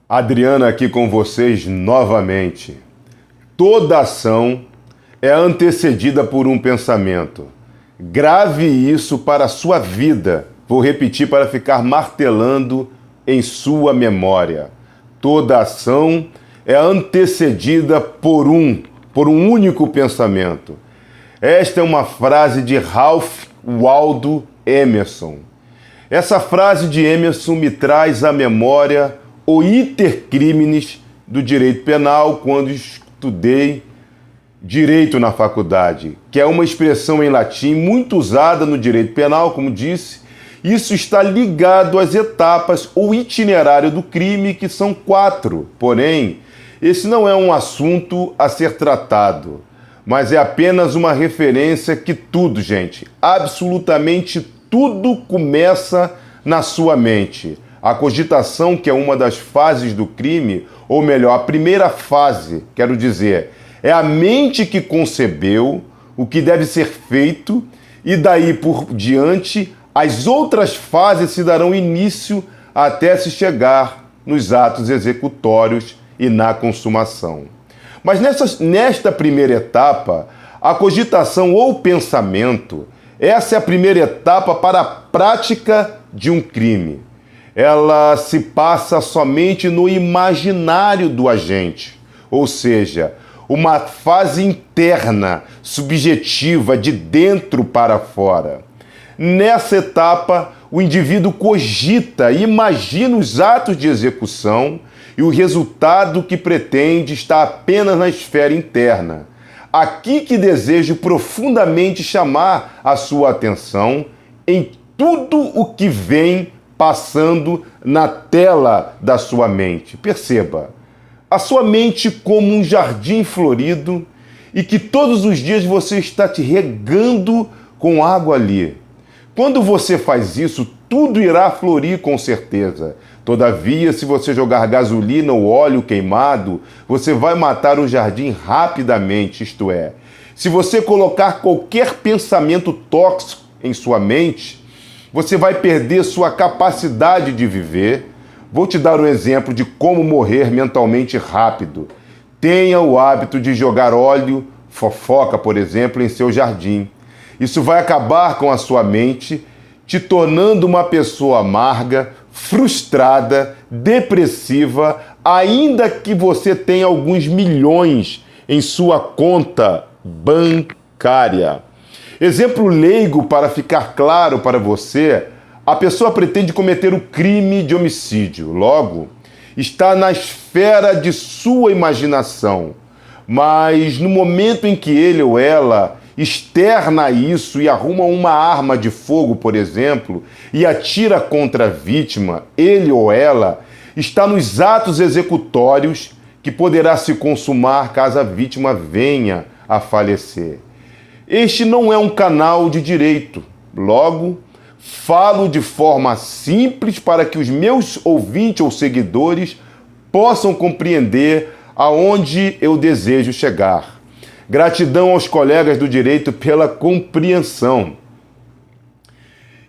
Adriana aqui com vocês novamente. Toda ação é antecedida por um pensamento. Grave isso para a sua vida. Vou repetir para ficar martelando em sua memória. Toda ação é antecedida por um único pensamento. Esta é uma frase de Ralph Waldo Emerson. Essa frase de Emerson me traz à memória o iter criminis do direito penal quando estudei direito na faculdade, que é uma expressão em latim muito usada no direito penal, como disse. Isso está ligado às etapas ou itinerário do crime, que são 4. Porém, esse não é um assunto a ser tratado, mas é apenas uma referência que tudo, gente, absolutamente tudo começa na sua mente. A cogitação, que é uma das fases do crime, ou melhor, a primeira fase, quero dizer, é a mente que concebeu o que deve ser feito e daí por diante as outras fases se darão início até se chegar nos atos executórios e na consumação. Mas nesta primeira etapa, a cogitação ou pensamento, essa é a primeira etapa para a prática de um crime. Ela se passa somente no imaginário do agente, ou seja, uma fase interna, subjetiva, de dentro para fora. Nessa etapa, o indivíduo cogita, imagina os atos de execução e o resultado que pretende está apenas na esfera interna. Aqui que desejo profundamente chamar a sua atenção em tudo o que vem passando na tela da sua mente. Perceba, a sua mente como um jardim florido e que todos os dias você está te regando com água ali. Quando você faz isso, tudo irá florir com certeza. Todavia, se você jogar gasolina ou óleo queimado, você vai matar o jardim rapidamente, isto é, se você colocar qualquer pensamento tóxico em sua mente, você vai perder sua capacidade de viver. Vou te dar um exemplo de como morrer mentalmente rápido. Tenha o hábito de jogar óleo, fofoca, por exemplo, em seu jardim. Isso vai acabar com a sua mente, te tornando uma pessoa amarga, frustrada, depressiva, ainda que você tenha alguns milhões em sua conta bancária. Exemplo leigo para ficar claro para você: a pessoa pretende cometer o crime de homicídio. Logo, está na esfera de sua imaginação. Mas no momento em que ele ou ela externa isso e arruma uma arma de fogo, por exemplo, e atira contra a vítima, ele ou ela está nos atos executórios que poderá se consumar caso a vítima venha a falecer. Este não é um canal de direito. Logo, falo de forma simples para que os meus ouvintes ou seguidores possam compreender aonde eu desejo chegar. Gratidão aos colegas do direito pela compreensão.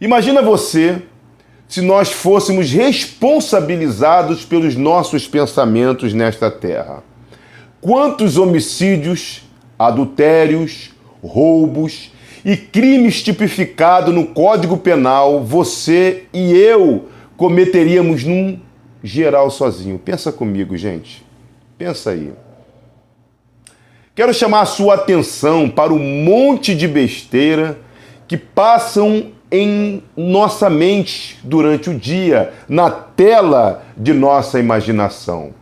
Imagina você se nós fôssemos responsabilizados pelos nossos pensamentos nesta terra. Quantos homicídios, adultérios, roubos e crimes tipificados no Código Penal você e eu cometeríamos num geral sozinho? Pensa comigo, gente. Pensa aí. Quero chamar a sua atenção para o monte de besteira que passam em nossa mente durante o dia, na tela de nossa imaginação.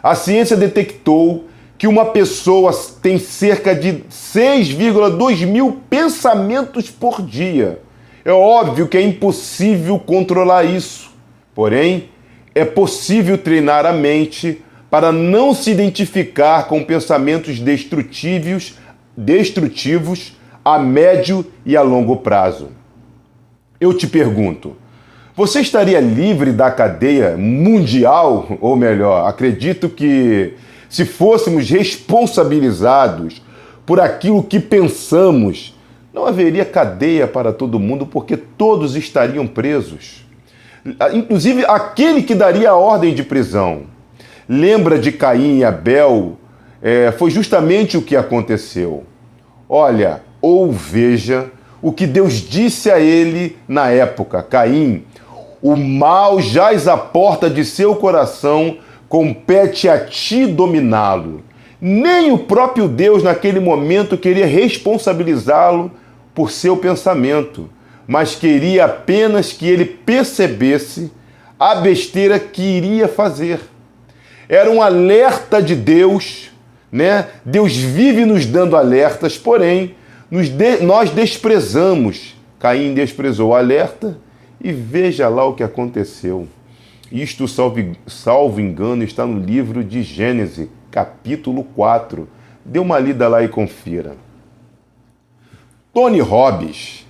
A ciência detectou que uma pessoa tem cerca de 6,2 mil pensamentos por dia. É óbvio que é impossível controlar isso. Porém, é possível treinar a mente para não se identificar com pensamentos destrutivos a médio e a longo prazo. Eu te pergunto, você estaria livre da cadeia mundial? Ou melhor, acredito que se fôssemos responsabilizados por aquilo que pensamos, não haveria cadeia para todo mundo, porque todos estariam presos. Inclusive aquele que daria a ordem de prisão. lembra de Caim e Abel, foi justamente o que aconteceu. Olha, ou veja o que Deus disse a ele na época: Caim, o mal jaz à porta de seu coração, compete a ti dominá-lo. Nem o próprio Deus naquele momento queria responsabilizá-lo por seu pensamento, mas queria apenas que ele percebesse a besteira que iria fazer. Era um alerta de Deus, né? Deus vive nos dando alertas, porém, nós desprezamos. Caim desprezou o alerta e veja lá o que aconteceu. Isto, salvo engano, está no livro de Gênesis, capítulo 4. Dê uma lida lá e confira. Tony Robbins,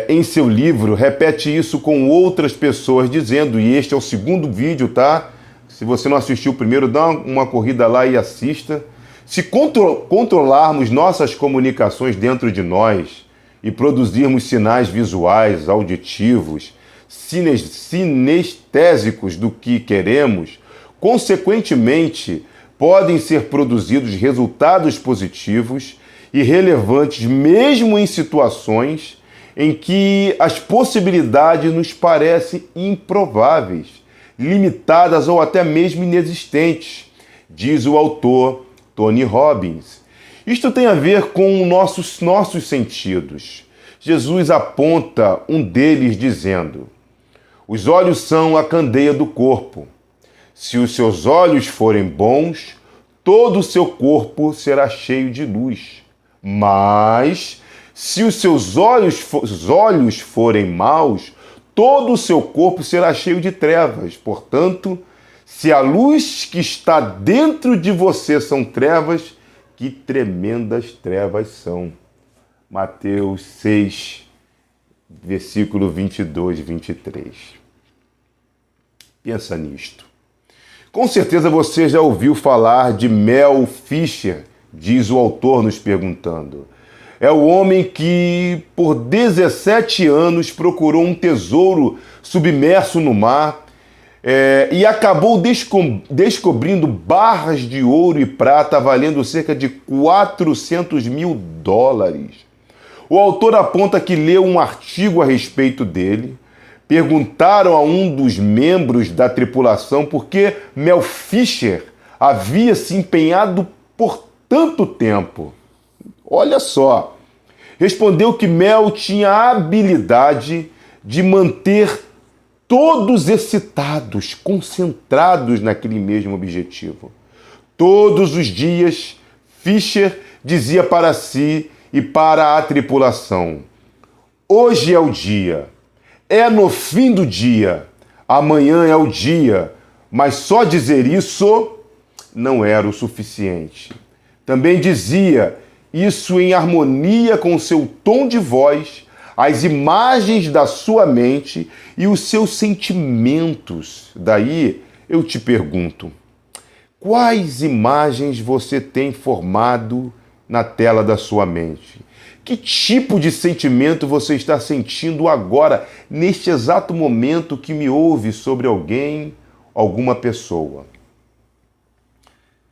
em seu livro, repete isso com outras pessoas, dizendo, e este é o segundo vídeo, tá? Se você não assistiu o primeiro, dá uma corrida lá e assista. Se controlarmos nossas comunicações dentro de nós e produzirmos sinais visuais, auditivos, sinestésicos do que queremos, consequentemente, podem ser produzidos resultados positivos e relevantes mesmo em situações em que as possibilidades nos parecem improváveis, limitadas ou até mesmo inexistentes, diz o autor Tony Robbins. Isto tem a ver com nossos sentidos. Jesus aponta um deles dizendo: os olhos são a candeia do corpo. Se os seus olhos forem bons, todo o seu corpo será cheio de luz. Mas, se os seus olhos forem maus, todo o seu corpo será cheio de trevas. Portanto, se a luz que está dentro de você são trevas, que tremendas trevas são. Mateus 6, versículo 22 e 23. Pensa nisto. Com certeza você já ouviu falar de Mel Fisher, diz o autor nos perguntando. É o homem que, por 17 anos, procurou um tesouro submerso no mar e acabou descobrindo barras de ouro e prata valendo cerca de 400 mil dólares. O autor aponta que leu um artigo a respeito dele. Perguntaram a um dos membros da tripulação por que Mel Fisher havia se empenhado por tanto tempo. Olha só, respondeu que Mel tinha a habilidade de manter todos excitados, concentrados naquele mesmo objetivo. Todos os dias, Fisher dizia para si e para a tripulação: hoje é o dia, é no fim do dia, amanhã é o dia, mas só dizer isso não era o suficiente. Também dizia isso em harmonia com seu tom de voz, as imagens da sua mente e os seus sentimentos. Daí eu te pergunto, quais imagens você tem formado na tela da sua mente? Que tipo de sentimento você está sentindo agora, neste exato momento que me ouve sobre alguém, alguma pessoa?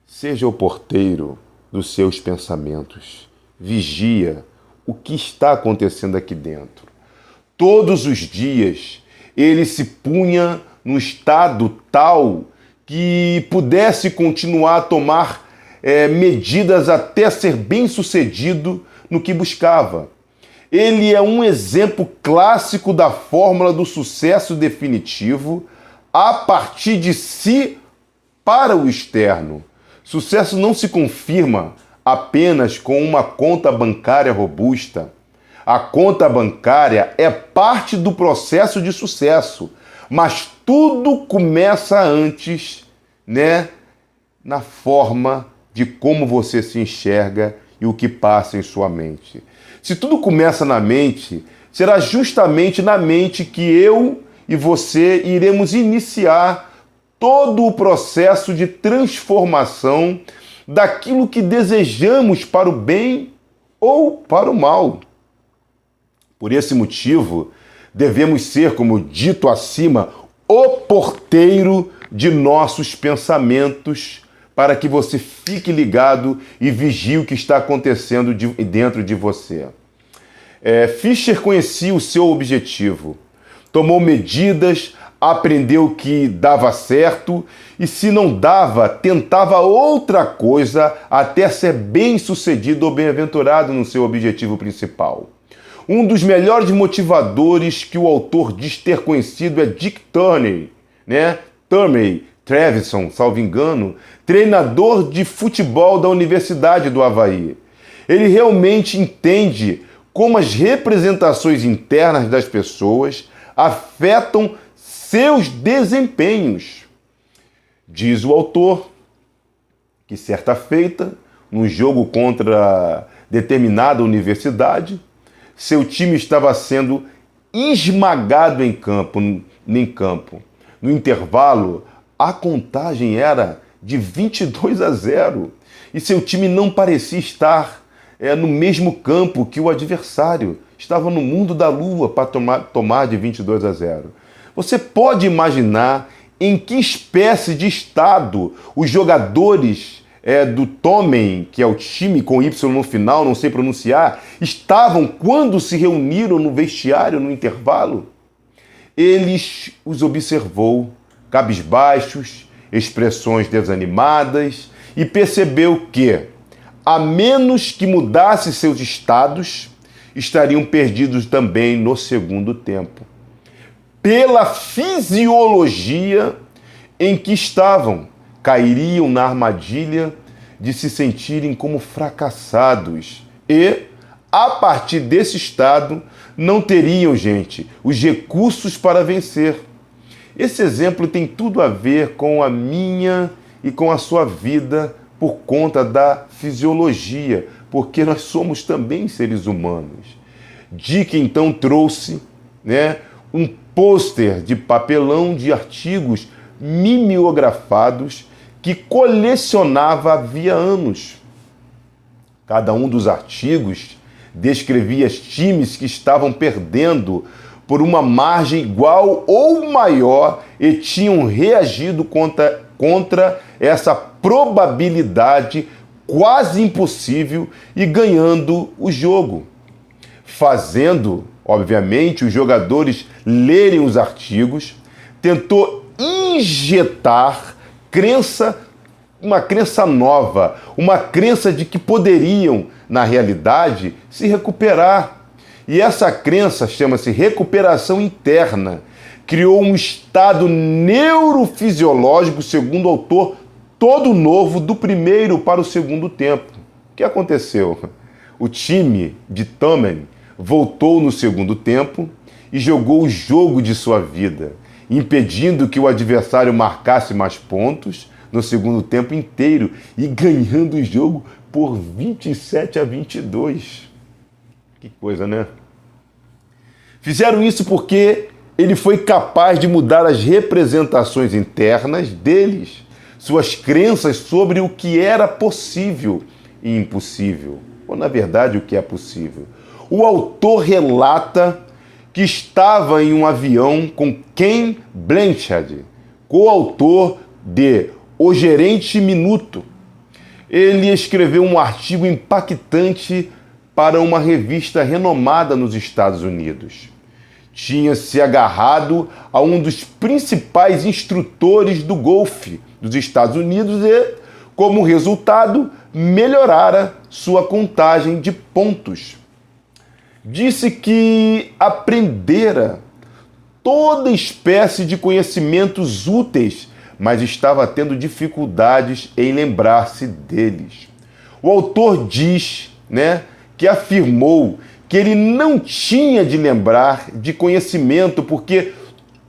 Seja o porteiro dos seus pensamentos. Vigia o que está acontecendo aqui dentro. Todos os dias, ele se punha num estado tal que pudesse continuar a tomar medidas até ser bem-sucedido no que buscava. Ele é um exemplo clássico da fórmula do sucesso definitivo a partir de si para o externo. Sucesso não se confirma apenas com uma conta bancária robusta. A conta bancária é parte do processo de sucesso, mas tudo começa antes, na forma de como você se enxerga e o que passa em sua mente. Se tudo começa na mente, será justamente na mente que eu e você iremos iniciar todo o processo de transformação daquilo que desejamos para o bem ou para o mal. Por esse motivo, devemos ser, como dito acima, o porteiro de nossos pensamentos para que você fique ligado e vigie o que está acontecendo dentro de você. Fischer conhecia o seu objetivo, tomou medidas, aprendeu que dava certo e, se não dava, tentava outra coisa até ser bem-sucedido ou bem-aventurado no seu objetivo principal. Um dos melhores motivadores que o autor diz ter conhecido é Dick Turney, Trevisan, salvo engano, treinador de futebol da Universidade do Havaí. Ele realmente entende como as representações internas das pessoas afetam seus desempenhos. Diz o autor que, certa feita, num jogo contra determinada universidade, seu time estava sendo esmagado em campo. No intervalo, a contagem era de 22-0 e seu time não parecia estar no mesmo campo que o adversário. Estava no mundo da lua para tomar de 22-0. Você pode imaginar em que espécie de estado os jogadores do Tomen, que é o time com Y no final, não sei pronunciar, estavam quando se reuniram no vestiário no intervalo? Eles os observou, cabisbaixos, expressões desanimadas, e percebeu que, a menos que mudasse seus estados, estariam perdidos também no segundo tempo. Pela fisiologia em que estavam, cairiam na armadilha de se sentirem como fracassados e, a partir desse estado, não teriam, os recursos para vencer. Esse exemplo tem tudo a ver com a minha e com a sua vida por conta da fisiologia, porque nós somos também seres humanos. Dick, então, trouxe um pôster de papelão de artigos mimeografados que colecionava havia anos. Cada um dos artigos descrevia times que estavam perdendo por uma margem igual ou maior e tinham reagido contra essa probabilidade quase impossível e ganhando o jogo. Fazendo, obviamente, os jogadores lerem os artigos, tentou injetar uma crença nova, uma crença de que poderiam, na realidade, se recuperar. E essa crença chama-se recuperação interna. Criou um estado neurofisiológico, segundo o autor, todo novo do primeiro para o segundo tempo. O que aconteceu? O time de Tomen voltou no segundo tempo e jogou o jogo de sua vida, impedindo que o adversário marcasse mais pontos no segundo tempo inteiro e ganhando o jogo por 27-22. Que coisa, né? Fizeram isso porque ele foi capaz de mudar as representações internas deles, suas crenças sobre o que era possível e impossível, ou na verdade o que é possível. O autor relata que estava em um avião com Ken Blanchard, coautor de O Gerente Minuto. Ele escreveu um artigo impactante para uma revista renomada nos Estados Unidos. Tinha se agarrado a um dos principais instrutores do golfe dos Estados Unidos e, como resultado, melhorara sua contagem de pontos. Disse que aprendera toda espécie de conhecimentos úteis, mas estava tendo dificuldades em lembrar-se deles. O autor diz, que afirmou que ele não tinha de lembrar de conhecimento porque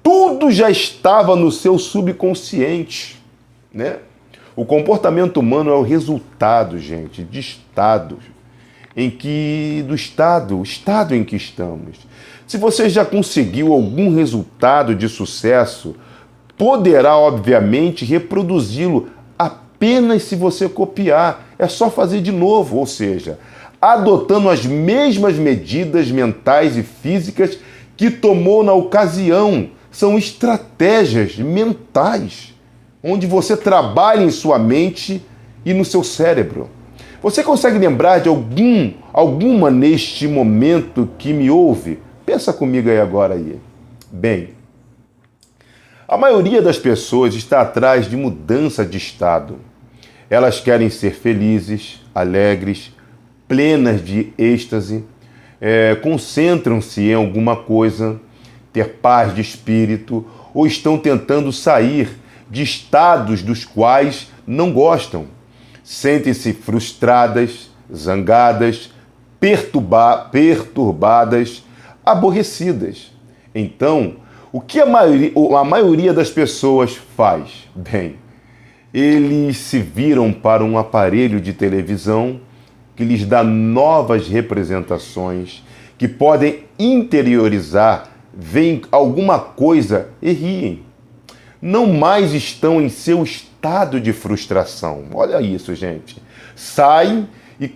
tudo já estava no seu subconsciente, O comportamento humano é o resultado, de estados o estado em que estamos. Se você já conseguiu algum resultado de sucesso, poderá, obviamente, reproduzi-lo apenas se você copiar. É só fazer de novo, ou seja, adotando as mesmas medidas mentais e físicas que tomou na ocasião. São estratégias mentais. onde você trabalha em sua mente e no seu cérebro. Você consegue lembrar de alguma neste momento que me ouve? Pensa comigo aí agora aí. Bem, a maioria das pessoas está atrás de mudança de estado. Elas querem ser felizes, alegres, plenas de êxtase, concentram-se em alguma coisa, ter paz de espírito, ou estão tentando sair de estados dos quais não gostam. Sentem-se frustradas, zangadas, perturbadas, aborrecidas. Então, o que a maioria das pessoas faz? Bem, eles se viram para um aparelho de televisão que lhes dá novas representações, que podem interiorizar, veem alguma coisa e riem. Não mais estão em seu estado de frustração. Olha isso, gente. Saem e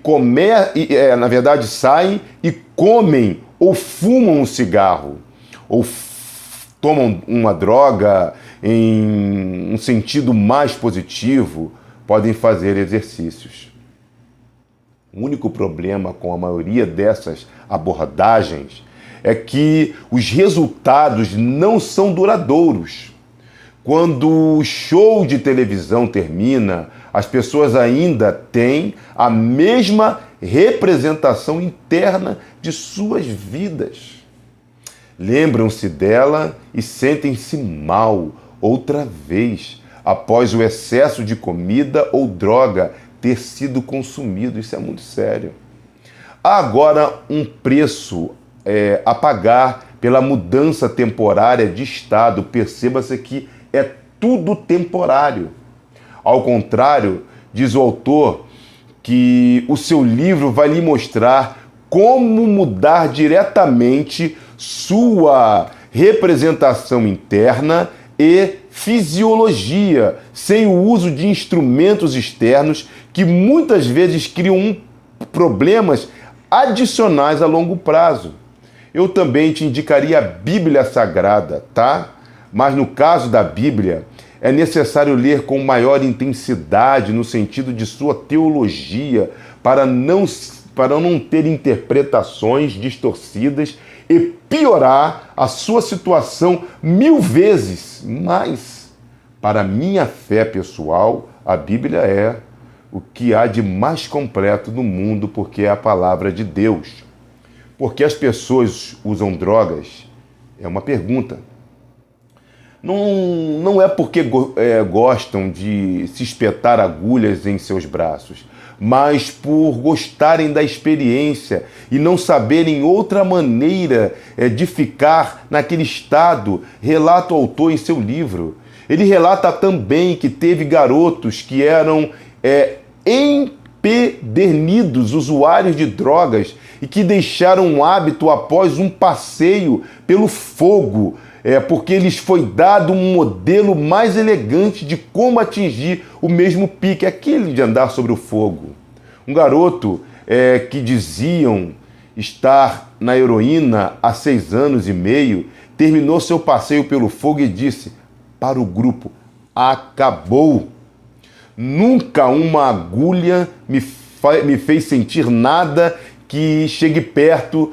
saem e comem ou fumam um cigarro, ou tomam uma droga em um sentido mais positivo, podem fazer exercícios. O único problema com a maioria dessas abordagens é que os resultados não são duradouros. Quando o show de televisão termina, as pessoas ainda têm a mesma representação interna de suas vidas. Lembram-se dela e sentem-se mal outra vez, após o excesso de comida ou droga ter sido consumido. Isso é muito sério. Há agora um preço a pagar pela mudança temporária de estado. Perceba-se que é tudo temporário. Ao contrário, diz o autor, que o seu livro vai lhe mostrar como mudar diretamente sua representação interna e fisiologia, sem o uso de instrumentos externos que muitas vezes criam problemas adicionais a longo prazo. Eu também te indicaria a Bíblia Sagrada, tá? Mas no caso da Bíblia, é necessário ler com maior intensidade no sentido de sua teologia, para não ter interpretações distorcidas e piorar a sua situação 1000 vezes. Mas, para minha fé pessoal, a Bíblia é o que há de mais completo no mundo, porque é a palavra de Deus. Porque as pessoas usam drogas? É uma pergunta. Não é porque gostam de se espetar agulhas em seus braços, mas por gostarem da experiência e não saberem outra maneira de ficar naquele estado, relata o autor em seu livro. Ele relata também que teve garotos que eram empedernidos, usuários de drogas, e que deixaram o hábito após um passeio pelo fogo, porque lhes foi dado um modelo mais elegante de como atingir o mesmo pique, aquele de andar sobre o fogo. Um garoto que diziam estar na heroína há 6 anos e meio, terminou seu passeio pelo fogo e disse para o grupo: acabou. Nunca uma agulha me fez sentir nada que chegue perto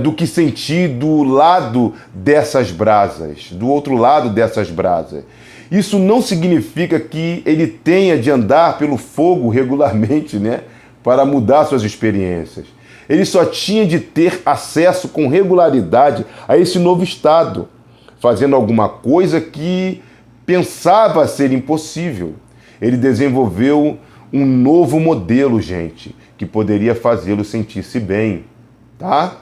do que senti do lado dessas brasas, do outro lado dessas brasas. Isso não significa que ele tenha de andar pelo fogo regularmente, né, para mudar suas experiências. Ele só tinha de ter acesso com regularidade a esse novo estado, fazendo alguma coisa que pensava ser impossível. Ele desenvolveu um novo modelo, gente, que poderia fazê-lo sentir-se bem, tá?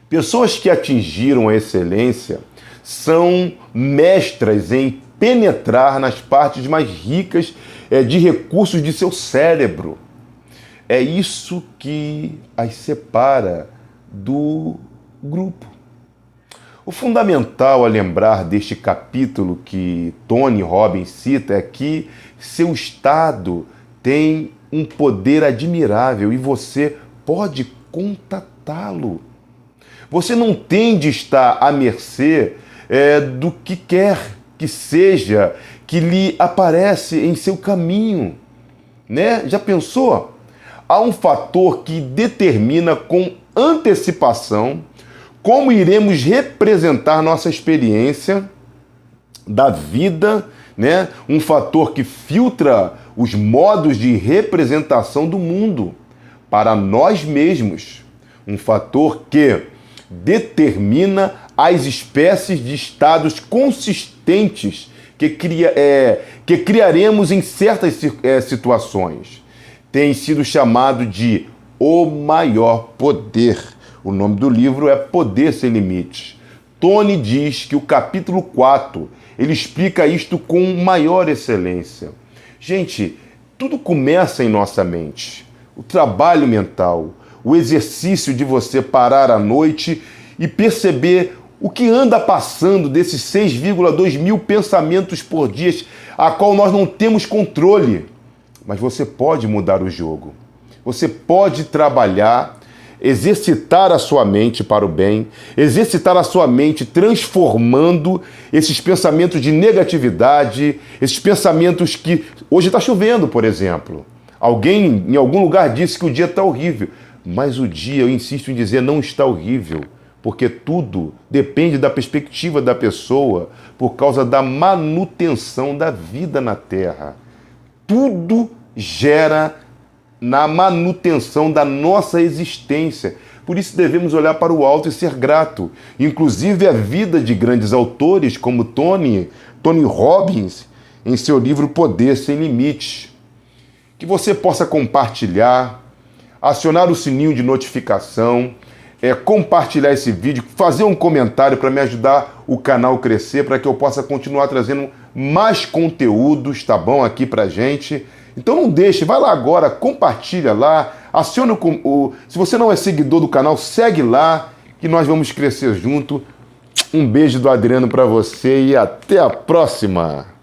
Pessoas que atingiram a excelência são mestras em penetrar nas partes mais ricas de recursos de seu cérebro. É isso que as separa do grupo. O fundamental a lembrar deste capítulo que Tony Robbins cita é que seu estado tem um poder admirável e você pode contatá-lo. Você não tem de estar à mercê do que quer. que seja que lhe aparece em seu caminho, né? Já pensou? Há um fator que determina com antecipação como iremos representar nossa experiência da vida, né? Um fator que filtra os modos de representação do mundo para nós mesmos. Um fator que determina as espécies de estados consistentes que criaremos em certas situações. Tem sido chamado de o maior poder. O nome do livro é Poder Sem Limites. Tony diz que o capítulo 4, ele explica isto com maior excelência. Gente, tudo começa em nossa mente. O trabalho mental, o exercício de você parar à noite e perceber o que anda passando desses 6,2 mil pensamentos por dia, a qual nós não temos controle. Mas você pode mudar o jogo. Você pode trabalhar, exercitar a sua mente para o bem, exercitar a sua mente transformando esses pensamentos de negatividade, esses pensamentos que... Hoje está chovendo, por exemplo. Alguém em algum lugar disse que o dia está horrível. Mas o dia, eu insisto em dizer, não está horrível. Porque tudo depende da perspectiva da pessoa por causa da manutenção da vida na Terra. Tudo gera na manutenção da nossa existência. Por isso devemos olhar para o alto e ser grato. Inclusive a vida de grandes autores como Tony Robbins, em seu livro Poder Sem Limites. Que você possa compartilhar, acionar o sininho de notificação, compartilhar esse vídeo, fazer um comentário para me ajudar o canal a crescer, para que eu possa continuar trazendo mais conteúdos, tá bom, aqui pra gente. Então não deixe, vai lá agora, compartilha lá, aciona se você não é seguidor do canal, segue lá, que nós vamos crescer junto. Um beijo do Adriano para você e até a próxima!